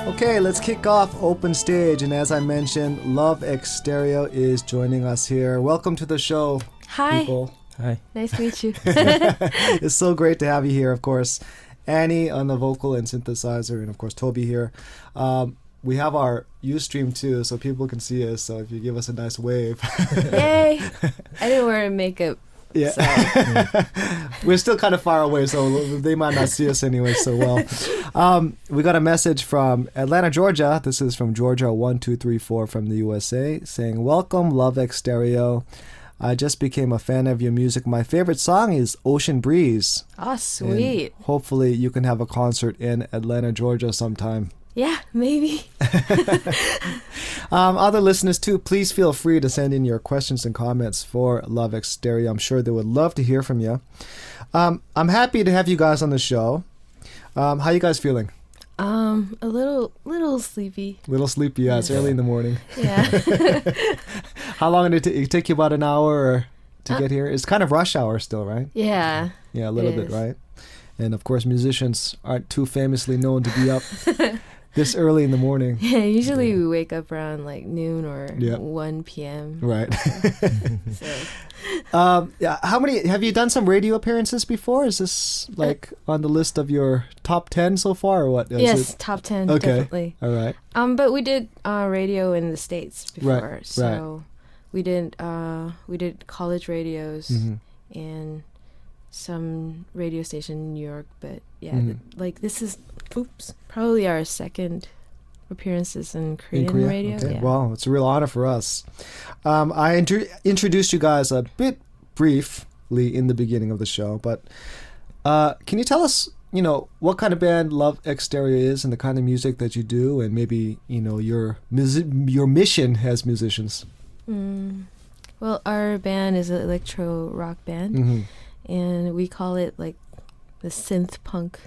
Okay, let's kick off Open Stage. And as I mentioned, Lovextere오 is joining us here. Welcome to the show, Hi. people. Hi. Nice to meet you. It's so great to have you here, of course. Annie on the vocal and synthesizer, and of course, Toby here. We have our Ustream too, so people can see us. So if you give us a nice wave. Yay! I didn't wear makeup. Yeah. So. We're still kind of far away, so they might not see us anyway so well. We got a message from Atlanta, Georgia. This is from Georgia 1234 from the USA saying, "Welcome, Lovextere오. I just became a fan of your music. My favorite song is Ocean Breeze. Oh, sweet. And hopefully you can have a concert in Atlanta, Georgia sometime." Yeah, maybe. Other listeners too, please feel free to send in your questions and comments for Lovextereó. I'm sure they would love to hear from you. I'm happy to have you guys on the show. How you guys feeling? A little sleepy. Little sleepy, yeah. It's early in the morning. Yeah. How long did it take you? About an hour to get here? It's kind of rush hour still, right? Yeah. Yeah, a little bit, right? And of course, musicians aren't too famously known to be up this early in the morning. Yeah, usually we wake up around like noon or Yep. 1 p.m. Right. So. Yeah. How many have you done some radio appearances before? Is this like on the list of your top 10 so far, or what? Is Yes, it? top 10, Okay. definitely. All right. But we did radio in the States before. Right, So we did college radios and some radio station in New York, but yeah, this is probably our second appearances in Korean Korea? radio. Okay. Yeah. Wow, it's a real honor for us. I introduced you guys a bit briefly in the beginning of the show, but can you tell us, what kind of band Lovextereó is and the kind of music that you do, and maybe your mission as musicians? Well, our band is an electro rock band, and we call it like the synth punk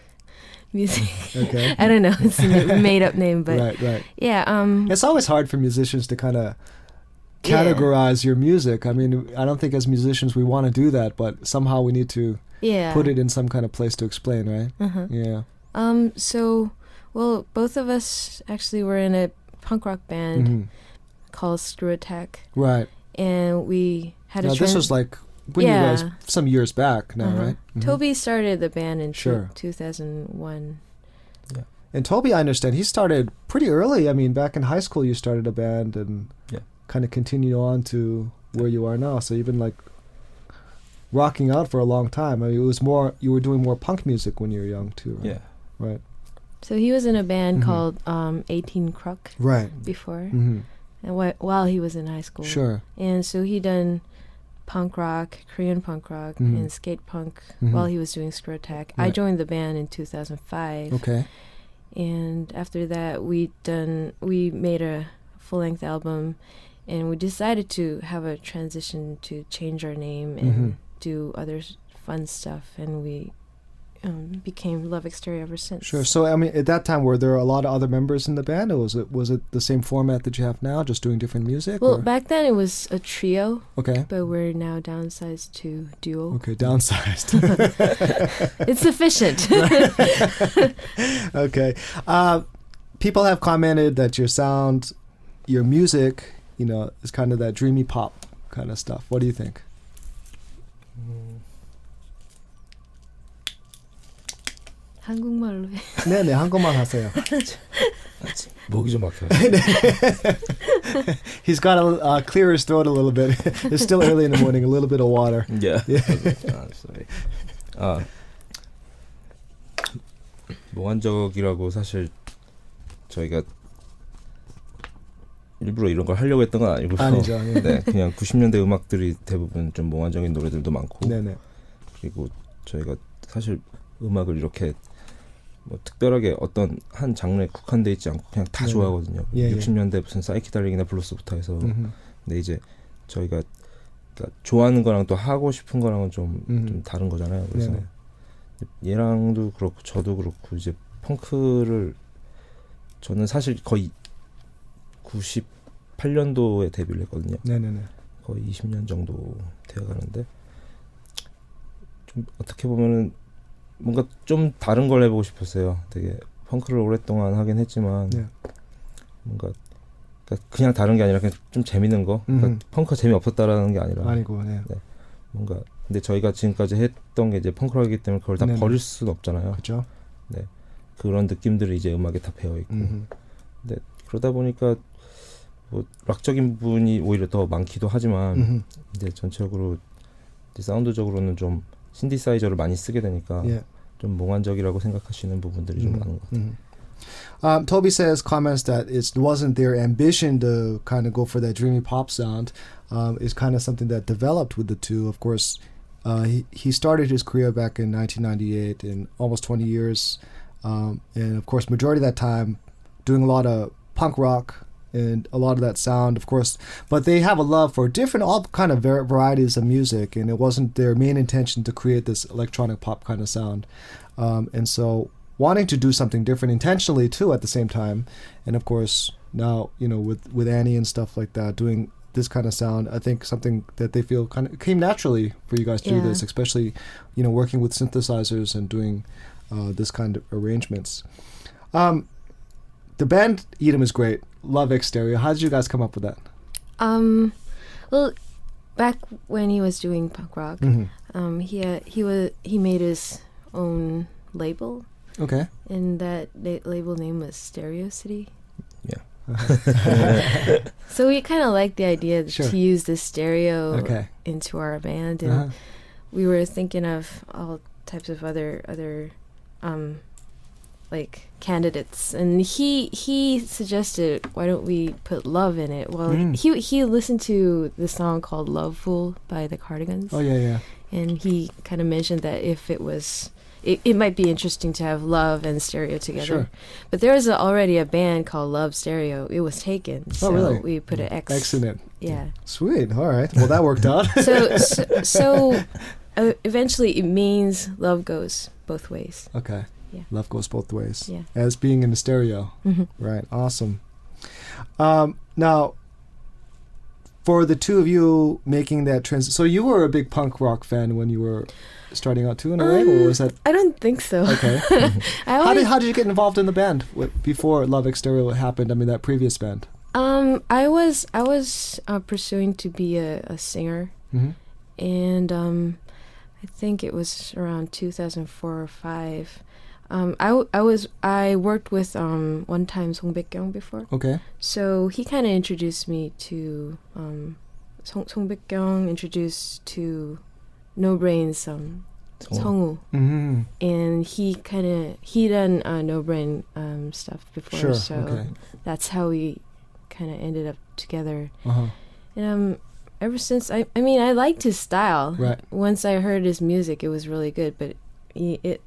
music. Okay. I don't know, it's a made up name, but right. yeah. It's always hard for musicians to kind of categorize your music. I mean, I don't think as musicians we want to do that, but somehow we need to put it in some kind of place to explain, right? Yeah. So, well, both of us actually were in a punk rock band called Screw Attack. Right. And we had now, this was like when you guys, some years back now, right? Toby started the band in 2001. Yeah. And Toby, I understand, he started pretty early. I mean, back in high school, you started a band and kind of continued on to where you are now. So you've been like rocking out for a long time. I mean, it was more, you were doing more punk music when you were young too, right? Yeah. Right. So he was in a band called 18 Kruk before, and while he was in high school. Sure. And so he done punk rock, Korean punk rock, and skate punk while he was doing Screw Attack. Right. I joined the band in 2005. Okay. And after that, we made a full-length album, and we decided to have a transition to change our name and do other fun stuff, and we became Lovextereó ever since. Sure. So, I mean, at that time, were there a lot of other members in the band, or was it the same format that you have now, just doing different music? Well, or? back then it was a trio. Okay. But we're now downsized to duo. Okay, downsized. It's sufficient. Okay. People have commented that your sound, your music, is kind of that dreamy pop kind of stuff. What do you think? 한국말로 해. 네네, 한국말 하세요. 목이 좀 막혀요. He's got to clear his throat a little bit. It's still early in the morning. A little bit of water. Yeah. Sorry. 몽환적이라고 사실 저희가 일부러 이런 걸 하려고 했던 건 아니고요. 아니죠. 예. 네, 그냥 90년대 음악들이 대부분 좀 몽환적인 노래들도 많고. 네네. 그리고 저희가 사실 음악을 이렇게 뭐 특별하게 어떤 한 장르에 국한돼 있지 않고 그냥 다 좋아하거든요. 60년대 무슨 사이키달릭이나 블루스부터 해서. 근데 이제 저희가 그러니까 좋아하는 거랑 또 하고 싶은 거랑은 좀 다른 거잖아요. 그래서 얘랑도 그렇고 저도 그렇고 이제 펑크를 저는 사실 거의 98년도에 데뷔를 했거든요. 네네네. 거의 20년 정도 되어가는데 좀 어떻게 보면은 뭔가 좀 다른 걸 해보고 싶었어요. 되게 펑크를 오랫동안 하긴 했지만 네. 뭔가 그러니까 그냥 다른 게 아니라 그냥 좀 재밌는 거. 그러니까 펑크가 재미없었다라는 게 아니라 아니고, 네. 네. 뭔가 근데 저희가 지금까지 했던 게 이제 펑크라기 때문에 그걸 다 네네. 버릴 수는 없잖아요. 그렇죠. 네. 그런 느낌들이 이제 음악에 다 배어 있고. 근데 그러다 보니까 뭐 락적인 부분이 오히려 더 많기도 하지만 이제 전체적으로 이제 사운드적으로는 좀 신디사이저를 많이 쓰게 되니까 Yeah. 좀 몽환적이라고 생각하시는 부분들이 좀 많은 것 같아요. Toby says comments that it wasn't their ambition to kind of go for that dreamy pop sound. It's kind of something that developed with the two. Of course, he started his career back in 1998 in almost 20 years. And of course, majority of that time doing a lot of punk rock and a lot of that sound, of course. But they have a love for different, all kind of varieties of music. And it wasn't their main intention to create this electronic pop kind of sound. And so wanting to do something different intentionally too at the same time. And of course, now, you know, with Annie and stuff like that, doing this kind of sound, I think something that they feel kind of came naturally for you guys to do this, especially, you know, working with synthesizers and doing this kind of arrangements. The band Edom is great. Lovebextereo. How did you guys come up with that? Well, back when he was doing punk rock, he made his own label. Okay. And that label name was Stereo City. Yeah. So we kind of liked the idea Sure. to use the stereo into our band, and we were thinking of all types of other like candidates, and he suggested, why don't we put love in it? Well, he listened to the song called Love Fool by the Cardigans. Oh yeah. And he kind of mentioned that if it was it might be interesting to have love and stereo together. Sure. But there was already a band called Love Stereo. It was taken. So really? we put an X. X in it. Yeah. Sweet. All right. Well, that worked out. So eventually it means love goes both ways. Okay. Yeah. Love goes both ways. Yeah. As being in the stereo. Right. Awesome. Now, for the two of you making that transition, so you were a big punk rock fan when you were starting out too, in a way, or was that? I don't think so. Okay. How did you get involved in the band before Lovebextereo happened? I mean, that previous band. I was pursuing to be a singer, and I think it was around 2004 or 5. I worked with one time Song Baek-kyung before. Okay. So he kind of introduced me to Song Baek-kyung, introduced to No Brain's Songwoo. And he done No Brain stuff before. Sure. So that's how we kind of ended up together. And ever since, I mean, I liked his style. Right. Once I heard his music, it was really good, but it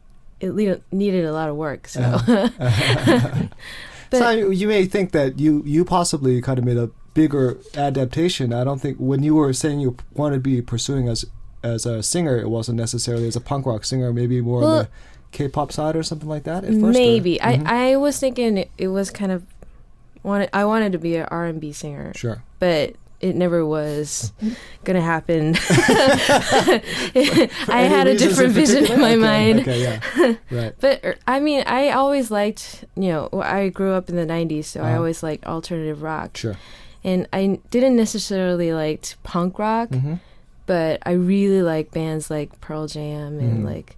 needed a lot of work. So, but so you may think that you possibly kind of made a bigger adaptation. I don't think when you were saying you wanted to be pursuing as a singer, it wasn't necessarily as a punk rock singer. Maybe more on the K-pop side or something like that at first. Maybe I was thinking it was kind of I wanted to be an R&B singer. Sure, but it never was gonna happen. I had a different vision in my mind. Okay, yeah, right. But I mean, I always liked, I grew up in the 90s, so I always liked alternative rock. Sure. And I didn't necessarily like punk rock, but I really like bands like Pearl Jam and like,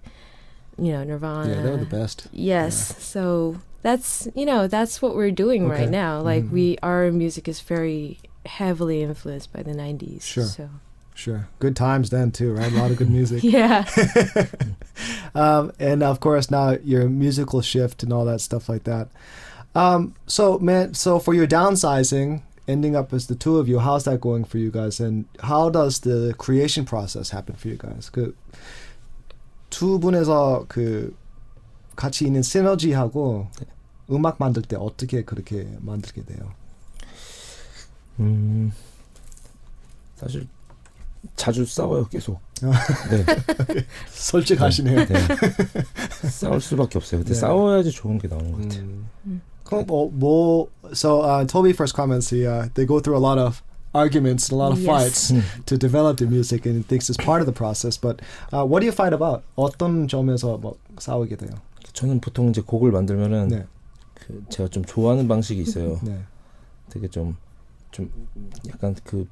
Nirvana. Yeah, they were the best. Yes. Yeah. So that's what we're doing right now. Like our music is very heavily influenced by the 90s. Sure. So. Sure. Good times then too, right? A lot of good music. Yeah. And of course now your musical shift and all that stuff like that. So for your downsizing, ending up as the two of you, how's that going for you guys? And how does the creation process happen for you guys? 두 분에서 같이 있는 시너지하고 음악 만들 때 어떻게 그렇게 만들게 돼요? 사실 자주 싸워요, 계속. 네. 솔직하시네요. 네. 싸울 수밖에 없어요. 근데 싸워야지 좋은 게 나오는 것 같아요. 그럼 so Toby first comments they go through a lot of arguments and a lot of fights to develop the music, and he thinks it's part of the process. But what do you fight about? 어떤 점에서 뭐 싸우게 돼요? 저는 보통 이제 곡을 만들면은 그 제가 좀 좋아하는 방식이 있어요. 네. 되게 좀 약간 그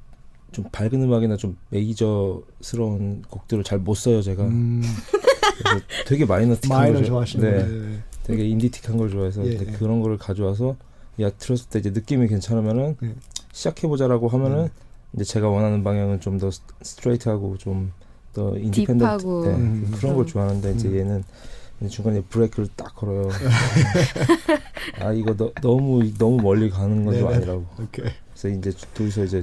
좀 밝은 음악이나 좀 메이저스러운 곡들을 잘 못 써요 제가. 그래서 되게 마이너틱한 마이너 걸 좋아하시는 네, 거예요. 되게 인디틱한 걸 좋아해서 예, 근데 예. 그런 거를 가져와서 야 들었을 때 이제 느낌이 괜찮으면은 예. 시작해보자라고 하면은 이제 제가 원하는 방향은 좀 더 스트레이트하고 좀 더 인디펜던트 딥하고. 네, 그런 걸 좀. 좋아하는데 이제 얘는 중간에 브레이크를 딱 걸어요. 아 이거 너무 멀리 가는 건 좀 네네. 아니라고. 오케이. 그래서 이제 둘이서 이제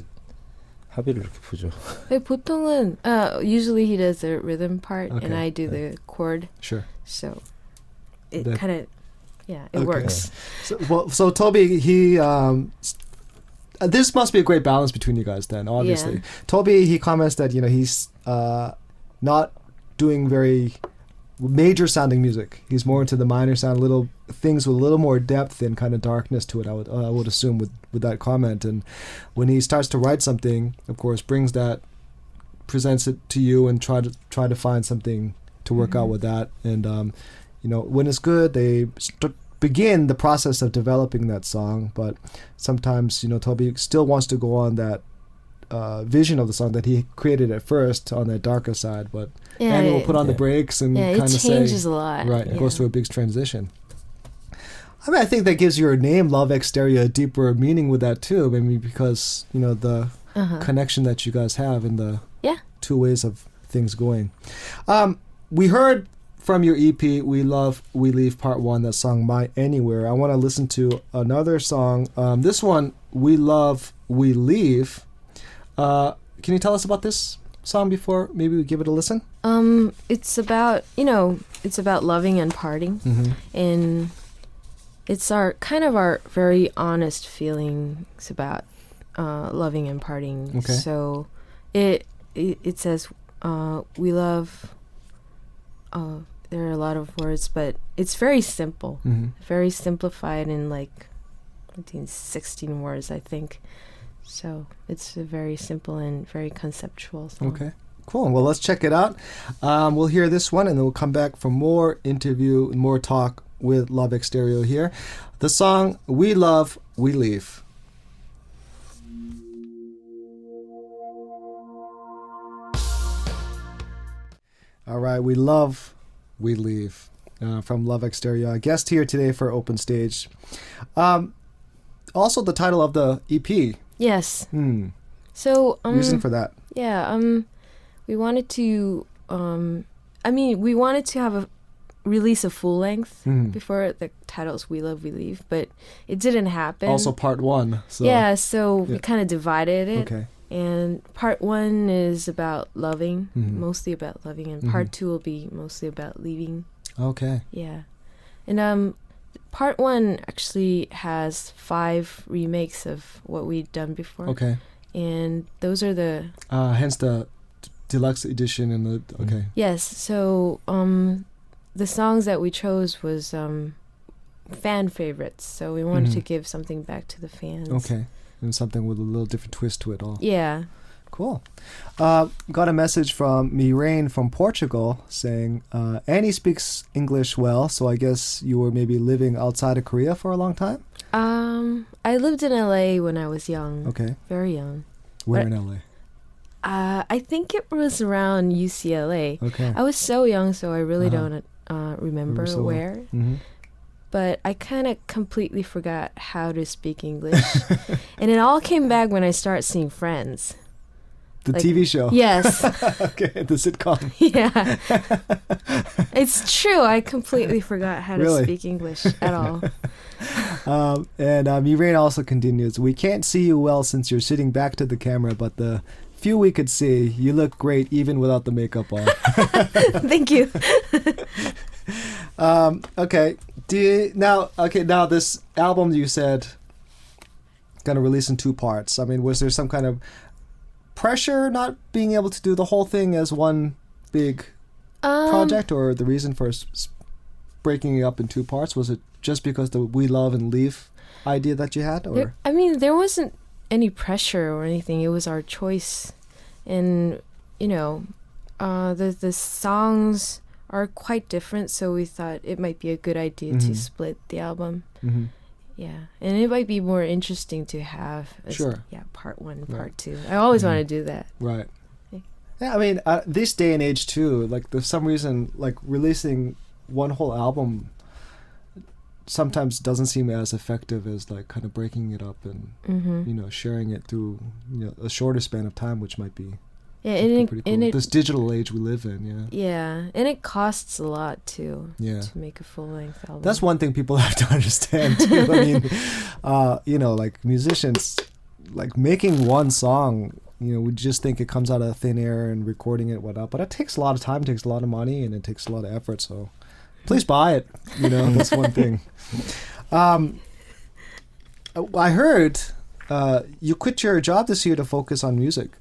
합의를 이렇게 보죠. 근데 보통은 usually he does the rhythm part and Okay. I do the chord. Sure. So it That- kind of it Okay. works. So Toby, he this must be a great balance between you guys then, obviously. Yeah. Toby, he comments that, you know, he's not doing very major sounding music. He's more into the minor sound, little things with a little more depth and kind of darkness to it, I would assume with that comment. And when he starts to write something, of course, presents it to you and try to find something to work out with that. And you know, when it's good, they begin the process of developing that song, but sometimes, you know, Toby still wants to go on that vision of the song that he created at first on that darker side, but Andy will put on the brakes and it kind of changes say, a lot. right, it yeah. goes through a big transition. I mean, I think that gives your name, Lovexterio, a deeper meaning with that too. I mean, because, you know, the connection that you guys have in the two ways of things going. We heard from your EP, We Love, We Leave Part 1, that song My Anywhere. I want to listen to another song. This one, We Love, We Leave. Can you tell us about this song before maybe we give it a listen? It's about, it's about loving and parting. And it's our very honest feelings about loving and parting. Okay. So it says we love. There are a lot of words, but it's very simple, very simplified in like 16 words, I think. So it's a very simple and very conceptual song. Okay, cool. Well, let's check it out. We'll hear this one, and then we'll come back for more interview and more talk with Lovexterio here. The song We Love, We Leave. All right, We Love, We Leave from Lovexterio. A guest here today for Open Stage. Also the title of the EP. Yes. So reason for that? Yeah. We wanted to. We wanted to have release a full length before the title's We Love, We Leave, but it didn't happen. Also part 1. So. Yeah. So we kind of divided it. Okay. And part 1 is about loving, mostly about loving, and part 2 will be mostly about leaving. Okay. Yeah. And part 1 actually has 5 remakes of what we'd done before. Okay. And those are the... hence the deluxe edition and the... Okay. Yes. So the songs that we chose was fan favorites. So we wanted to give something back to the fans. Okay. And something with a little different twist to it all. Yeah. Cool. Got a message from Mirain from Portugal saying, Annie speaks English well, so I guess you were maybe living outside of Korea for a long time? I lived in LA when I was young. Okay. Very young. Where in LA? I think it was around UCLA. Okay. I was so young, so I really don't remember so where. Mm-hmm. But I kind of completely forgot how to speak English. And it all came back when I started seeing Friends. The TV show? Yes. Okay, the sitcom. Yeah. It's true. I completely forgot how to speak English at all. And Mirain also continues, we can't see you well since you're sitting back to the camera, but the few we could see, you look great even without the makeup on. Thank you. Okay. Now this album you said gonna release in 2 parts. I mean, was there some kind of pressure not being able to do the whole thing as one big project, or the reason for breaking it up in 2 parts? Was it just because the We Love and Leave idea that you had, or? There wasn't any pressure or anything. It was our choice, and the songs are quite different, so we thought it might be a good idea to split the album. Yeah, and it might be more interesting to have Sure. part 1, Right. part 2. I always want to do that. Right. Yeah. Yeah, I mean, this day and age too, like there's some reason like releasing one whole album sometimes doesn't seem as effective as like kind of breaking it up and you know sharing it through a shorter span of time, which might be pretty cool. This digital age we live in, yeah, and it costs a lot too. Yeah. To make a full length album. That's one thing people have to understand too. I mean, like musicians, like making one song, we just think it comes out of thin air and recording it, whatnot. But it takes a lot of time, takes a lot of money, and it takes a lot of effort. So please buy it. That's one thing. I heard you quit your job this year to focus on music.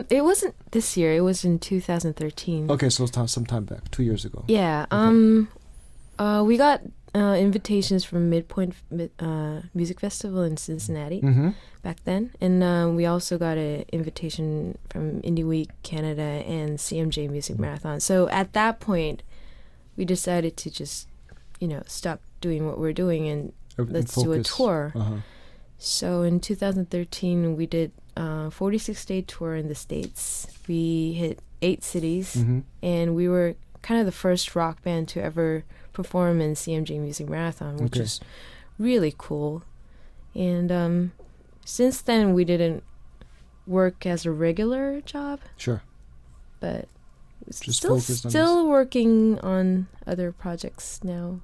It wasn't this year. It was in 2013. Okay, so it's some time back, 2 years ago. Yeah. Okay. We got invitations from Midpoint Music Festival in Cincinnati back then, and we also got an invitation from Indie Week Canada and CMJ Music Marathon. So at that point, we decided to just, stop doing what we're doing and let's do a tour. Uh-huh. So in 2013, we did a 46-day tour in the States. We hit 8 cities, and we were kind of the first rock band to ever perform in CMJ Music Marathon, which is really cool. And since then, we didn't work as a regular job. Sure. But Just still working on other projects now,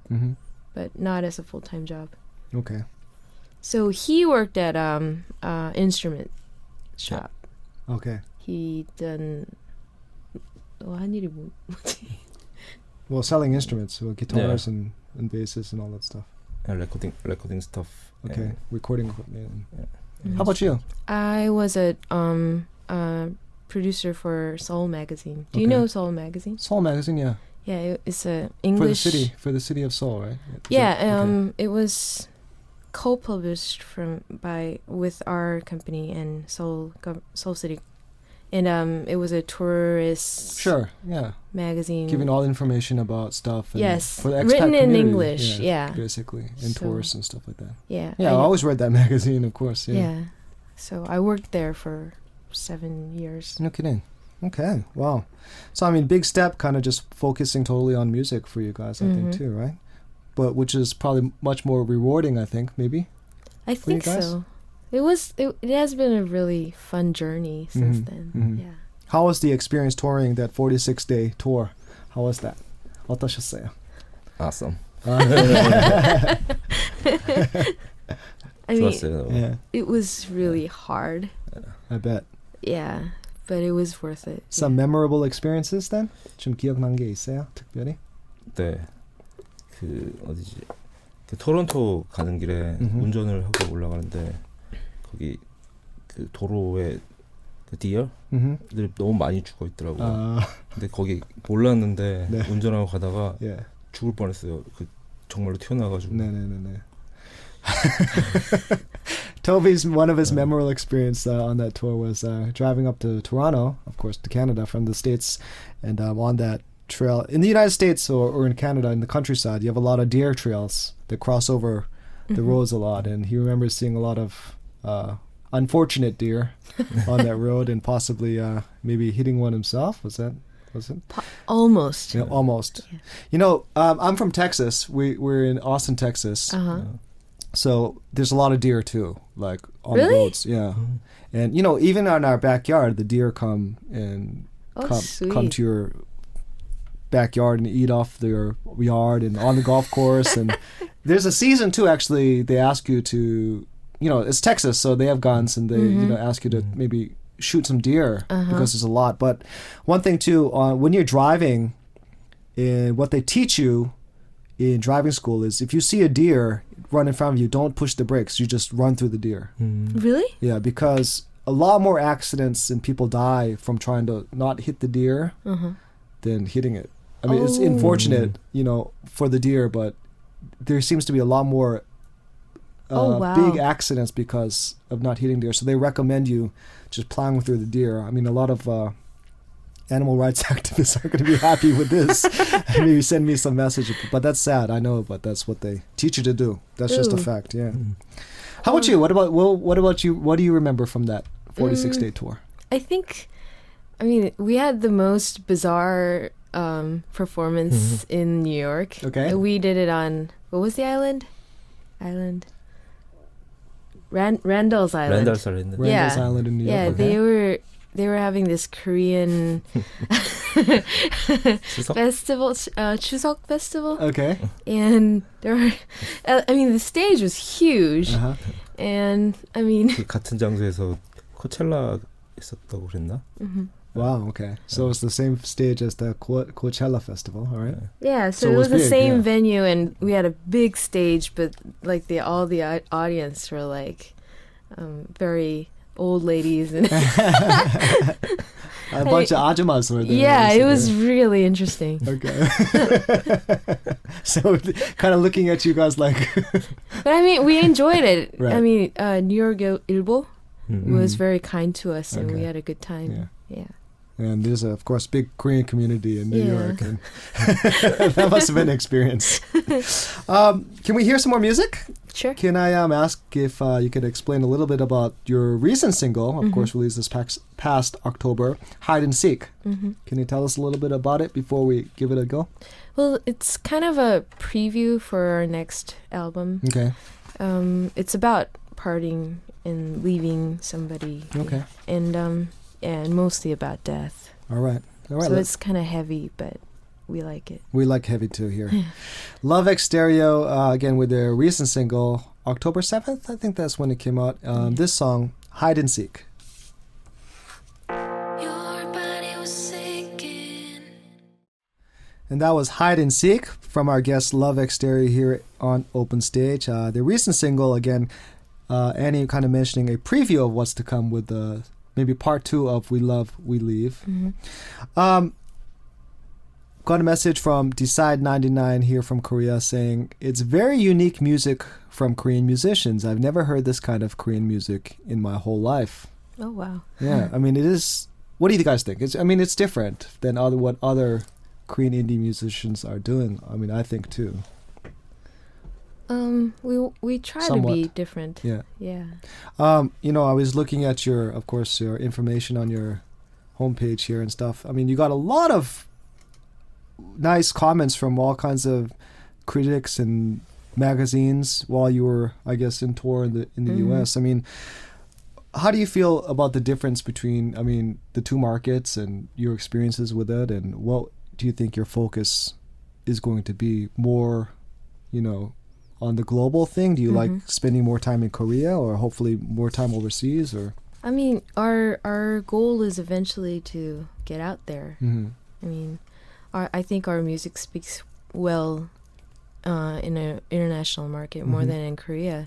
but not as a full-time job. Okay. So he worked at instrument shop. Okay. He done 한 일이 뭐지? Well, selling instruments, so guitars and basses and all that stuff. And recording stuff. Okay, recording equipment. Yeah. How about you? I was a producer for Soul Magazine. Do you know Soul Magazine? Soul Magazine, yeah. Yeah, it's a English for the city of Seoul, right? It was co-published with our company and Seoul City, and it was a tourist magazine giving all information about stuff. And yes, for the expat written in community, English. Yeah, basically, and tourists and stuff like that. Yeah, I always read that magazine, of course. Yeah. So I worked there for 7 years. No kidding. Okay, wow. So I mean, big step, kind of just focusing totally on music for you guys, I think too, right? But which is probably much more rewarding, I think, maybe. I think so. It has been a really fun journey since then. Yeah. How was the experience touring that 46-day tour? How was that? 어떠셨어요? Awesome. I mean, it was really hard. I bet. Yeah, but it was worth it. Some memorable experiences then? 좀 기억난 게 있어요, 특별히? 네. 어디지? 토론토 가는 길에 운전을 하고 올라가는데 거기 도로에 디어들이 너무 많이 죽어 있더라고요. 근데 거기 몰랐는데 운전하고 가다가 죽을 뻔했어요. 정말로 튀어나와가지고. 네네네. Toby's one of his memorable experience on that tour was driving up to Toronto, of course, to Canada from the States, and on that trail in the United States or in Canada in the countryside, you have a lot of deer trails that cross over the roads a lot, and he remembers seeing a lot of unfortunate deer on that road and possibly maybe hitting one himself. Was it? Almost. Yeah, almost. Yeah. I'm from Texas. We're in Austin, Texas. So there's a lot of deer too, like on the roads. Yeah. And even in our backyard, the deer come and come to your backyard and eat off their yard and on the golf course. And there's a season too, actually, they ask you to, it's Texas, so they have guns and they ask you to maybe shoot some deer because there's a lot. But one thing too, when you're driving, what they teach you in driving school is if you see a deer run in front of you, don't push the brakes, you just run through the deer. Really? Yeah, because a lot more accidents and people die from trying to not hit the deer than hitting it. I mean, it's unfortunate, for the deer, but there seems to be a lot more big accidents because of not hitting deer. So they recommend you just plowing through the deer. I mean, a lot of animal rights activists aren't going to be happy with this. Maybe send me some message. But that's sad. I know, but that's what they teach you to do. That's just a fact. Yeah. How about you? What about you? What do you remember from that 46-day tour? I think, we had the most bizarre performance in New York. Okay. We did it on, what was the island? Randall's Island. Randall's Island. Randall's Island in New York. Yeah, okay. they were having this Korean festival, Chuseok festival. Okay. And there were, the stage was huge. Uh-huh. And 그 같은 장소에서 코첼라 있었다고 그랬나? Wow, okay. So it's the same stage as the Coachella Festival, all right? Yeah, so So it it was was the big, same yeah. venue, and we had a big stage, but like all the audience were like very old ladies, and A bunch of ajumas were there. yeah, it basically. was really interesting. Okay. So kind of looking at you guys like... But we enjoyed it. Right. New York Ilbo was very kind to us, and we Okay. had a good time. Yeah. And there's, of course, big Korean community in New Yeah. York. And that must have been an experience. Can we hear some more music? Sure. Can I ask if you could explain a little bit about your recent single, of course, released this past October, Hide and Seek. Can you tell us a little bit about it before we give it a go? Well, it's kind of a preview for our next album. Okay. It's about parting and leaving somebody. Okay. And mostly about death. All right. So it's kind of heavy, but we like it. We like heavy too here. Lovextereo, again, with their recent single, October 7th, I think that's when it came out. This song, Hide and Seek. Your body was sinking. And that was Hide and Seek from our guest Lovextereo here on Open Stage. Their recent single, again, Annie kind of mentioning a preview of what's to come with maybe part 2 of We Love, We Leave. Got a message from Decide99 here from Korea saying, it's very unique music from Korean musicians. I've never heard this kind of Korean music in my whole life. Oh, wow. Yeah, it is... What do you guys think? It's different than what other Korean indie musicians are doing. I think too. We try Somewhat. to be different. Yeah. Yeah. I was looking at your information on your homepage here and stuff. You got a lot of nice comments from all kinds of critics and magazines while you were, I guess, in tour in the U.S. How do you feel about the difference between, the two markets and your experiences with it, and what do you think your focus is going to be more, on the global thing? Do you like spending more time in Korea or hopefully more time overseas? Or our goal is eventually to get out there. I think our music speaks well in an international market more than in Korea.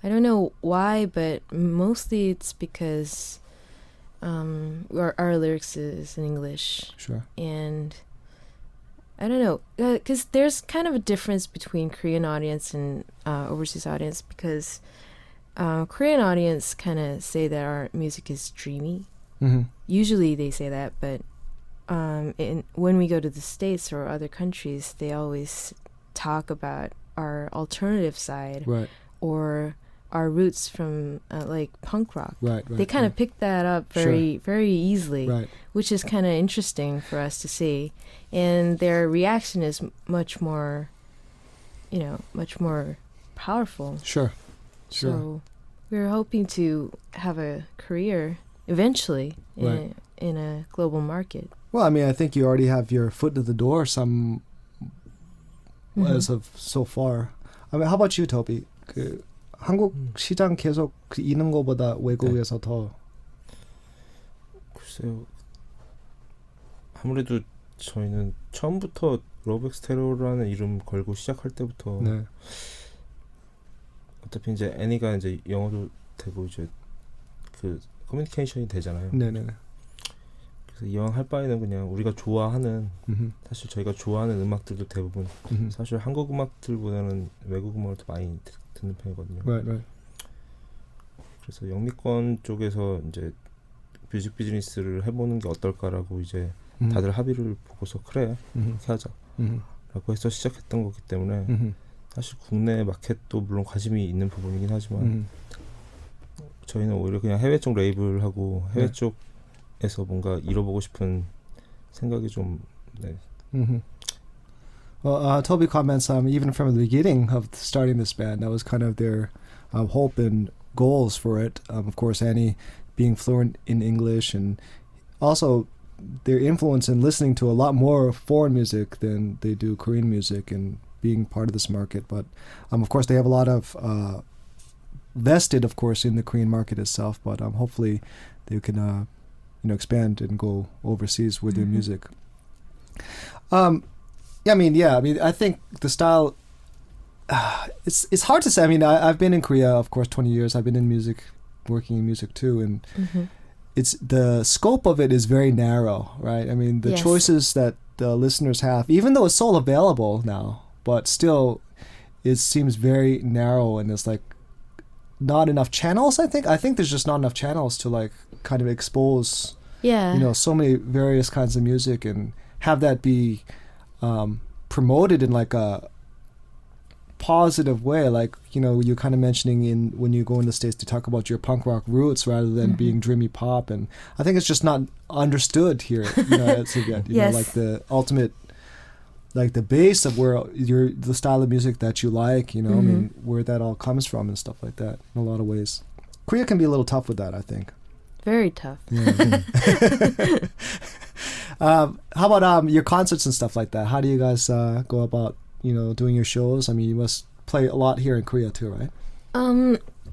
I don't know why, but mostly it's because our lyrics is in English. Sure. And I don't know, because there's kind of a difference between Korean audience and overseas audience, because Korean audience kind of say that our music is dreamy. Usually they say that, but when we go to the States or other countries, they always talk about our alternative side, Right. or our roots from like punk rock. Right. They kind of pick that up very easily, Right. which is kind of interesting for us to see. And their reaction is much more powerful. Sure. So we're hoping to have a career eventually Right. in a global market. Well, I think you already have your foot in the door as of so far. How about you, Toby? 한국 시장 계속 이는 거보다 외국에서 더. 글쎄요. 아무래도 저희는 처음부터 러브엑스테레오라는 이름 걸고 시작할 때부터 네. 어차피 이제 애니가 이제 영어도 되고 이제 그 커뮤니케이션이 되잖아요. 네네. 그래서 이왕 할 바에는 그냥 우리가 좋아하는 사실 저희가 좋아하는 음악들도 대부분 사실 한국 음악들보다는 외국 음악을 더 많이 듣는 편이거든요. Right. 그래서 영미권 쪽에서 이제 뮤직 비즈니스를 해보는 게 어떨까라고 이제 다들 합의를 보고서 그래 이렇게 하자 라고 해서 시작했던 거기 때문에 사실 국내 마켓도 물론 관심이 있는 부분이긴 하지만 저희는 오히려 그냥 해외 쪽 레이블하고 해외 네. 쪽에서 뭔가 이뤄보고 싶은 생각이 좀 네. Well, Toby comments, even from the beginning of starting this band, that was kind of their hope and goals for it. Of course, Annie being fluent in English, and also their influence in listening to a lot more foreign music than they do Korean music and being part of this market. But of course, they have a lot of vested, of course, in the Korean market itself. But hopefully, they can, expand and go overseas with their music. I mean, I think the style. It's hard to say. I mean, I've been in Korea, of course, 20 years. I've been in music, working in music too, and it's the scope of it is very narrow, right? I mean, the Yes. choices that the listeners have, even though it's all available now, but still, it seems very narrow, and it's like not enough channels. I think there's just not enough channels to like kind of expose, Yeah. so many various kinds of music and have that be promoted in like a positive way, like you're kind of mentioning in when you go in the States to talk about your punk rock roots rather than being dreamy pop, and I think it's just not understood here as you get Yes. like the ultimate, like the base of where the style of music that you like, I mean where that all comes from and stuff like that in a lot of ways. Korea can be a little tough with that, I think. Very tough. How about your concerts and stuff like that? How do you guys go about doing your shows? I mean, you must play a lot here in Korea too, right?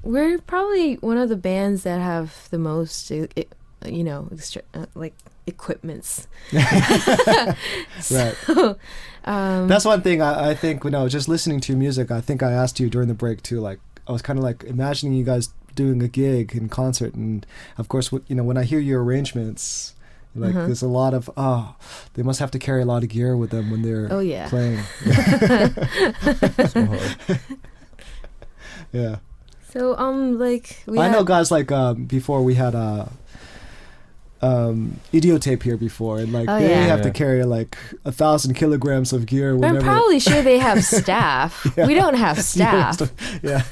We're probably one of the bands that have the most, like equipments. Right. So, That's one thing I think, just listening to your music, I think I asked you during the break too, like, I was kind of like imagining you guys doing a gig in concert, and of course, when I hear your arrangements, like there's a lot of, they must have to carry a lot of gear with them when they're playing. So hard. Yeah. So, like, I know guys like, before we had Idiotape here before, and like they have to carry like 1,000 kilograms of gear. I'm probably sure they have staff. We don't have staff. Yeah.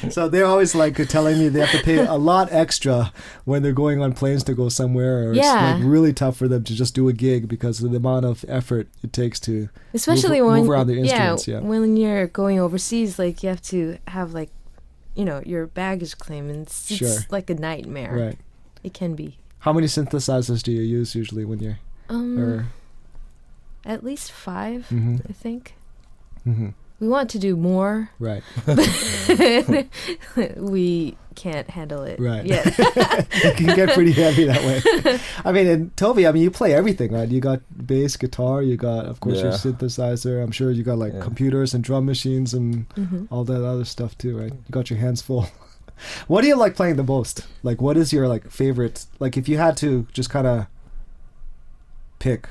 So they're always like telling me they have to pay a lot extra when they're going on planes to go somewhere, or it's like really tough for them to just do a gig because of the amount of effort it takes to Especially move around their instruments. Yeah. When you're going overseas, like you have to have like, your baggage claim, and it's like a nightmare. Right. It can be. How many synthesizers do you use usually when you're? At least 5, I think. Mm-hmm. We want to do more. Right. We can't handle it. Right. Yeah. It can get pretty heavy that way. I mean, and Toby, you play everything, right? You got bass, guitar, you got, of course, your synthesizer. I'm sure you got like computers and drum machines and all that other stuff too, right? You got your hands full. What do you like playing the most? Like, what is your like favorite? Like, if you had to just kind of pick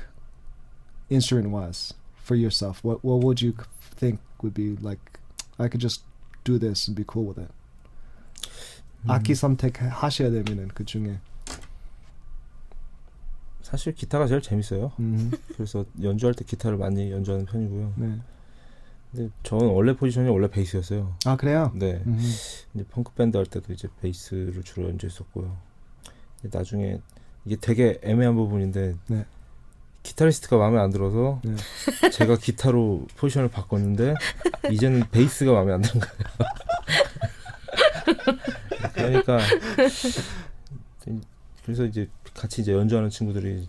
instrument-wise for yourself, what would you think would be like? I could just do this and be cool with it. 악기 선택하셔야 되면은 그 중에 사실 기타가 제일 재밌어요. 그래서 연주할 때 기타를 많이 연주하는 편이고요. 네. 근데 저는 원래 포지션이 원래 베이스였어요. 아, 그래요? 네. 이제 펑크 밴드 할 때도 이제 베이스를 주로 연주했었고요. 근데 나중에 이게 되게 애매한 부분인데 네. 기타리스트가 마음에 안 들어서 제가 기타로 포지션을 바꿨는데 이제는 베이스가 마음에 안 드는 거예요. 그러니까 그래서 이제 같이 이제 연주하는 친구들이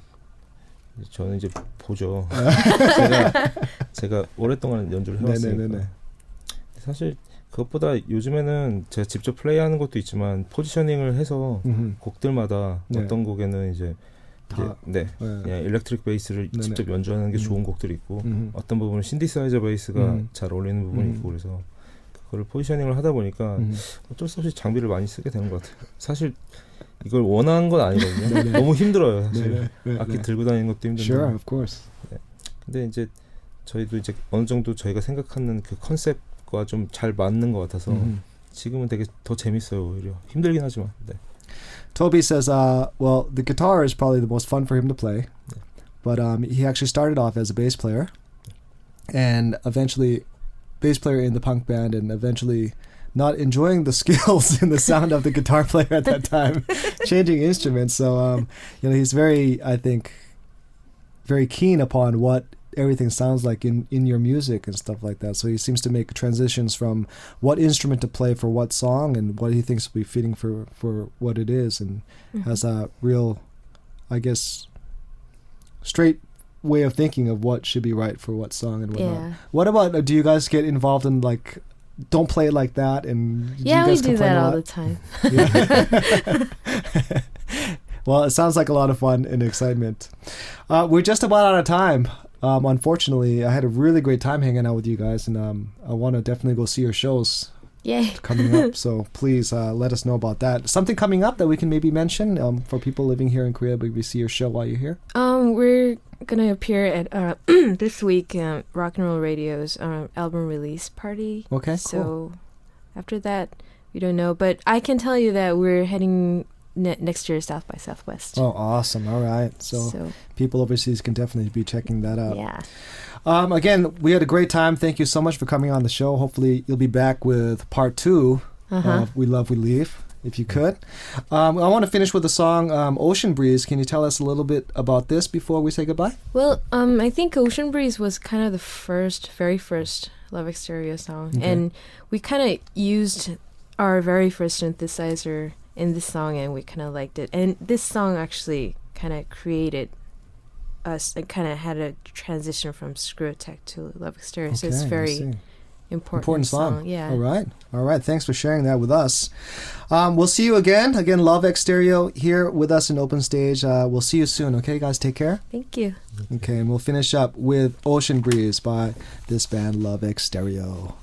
저는 이제 보죠. 제가 오랫동안 연주를 해왔으니까. 네네네네. 사실 그것보다 요즘에는 제가 직접 플레이하는 것도 있지만 포지셔닝을 해서 곡들마다 어떤 곡에는 이제 그냥 일렉트릭 베이스를 직접 연주하는 게 좋은 곡들이 있고 어떤 부분은 신디사이저 베이스가 잘 어울리는 부분이 있고 그래서 그거를 포지셔닝을 하다 보니까 어쩔 수 없이 장비를 많이 쓰게 되는 것 같아요. 사실 이걸 원하는 건 아니거든요. 너무 힘들어요. 사실 악기 들고 다니는 것도 힘든데. Sure, of course. 네. 근데 이제 저희도 이제 어느 정도 저희가 생각하는 그 컨셉과 좀 잘 맞는 것 같아서 지금은 되게 더 재밌어요. 오히려 힘들긴 하지만. 네. Toby says, well, the guitar is probably the most fun for him to play. But he actually started off as a bass player. And eventually, bass player in the punk band, and eventually not enjoying the skills and the sound of the guitar player at that time, changing instruments. So, he's very, I think, very keen upon what everything sounds like in your music and stuff like that. So he seems to make transitions from what instrument to play for what song and what he thinks will be fitting for what it is, and has a real, I guess, straight way of thinking of what should be right for what song and whatnot. Yeah. What about, do you guys get involved in like, don't play it like that? And Yeah, you we guys do complain that a all lot? the time. Yeah. Well, it sounds like a lot of fun and excitement. We're just about out of time. Unfortunately, I had a really great time hanging out with you guys, and I want to definitely go see your shows Yay. coming up. So please let us know about that. Something coming up that we can maybe mention for people living here in Korea, maybe see your show while you're here. We're gonna appear at this week Rock and Roll Radio's album release party. Okay, So cool. after that, we don't know, but I can tell you that we're heading next year South by Southwest. Oh, awesome. All right. So people overseas can definitely be checking that out. Yeah. Again, we had a great time. Thank you so much for coming on the show. Hopefully you'll be back with part 2 of We Love, We Leave, if you could. I want to finish with a song, Ocean Breeze. Can you tell us a little bit about this before we say goodbye? Well, I think Ocean Breeze was kind of the very first Lovextereo song. Okay. And we kind of used our very first synthesizer in this song, and we kind of liked it. And this song actually kind of created us, and kind of had a transition from Screw Attack to Lovextereo. So it's Okay, I very see. important song. Yeah. All right. Thanks for sharing that with us. We'll see you again. Again, Lovextereo here with us in Open Stage. We'll see you soon. Okay, guys, take care. Thank you. Okay, and we'll finish up with Ocean Breeze by this band Lovextereo.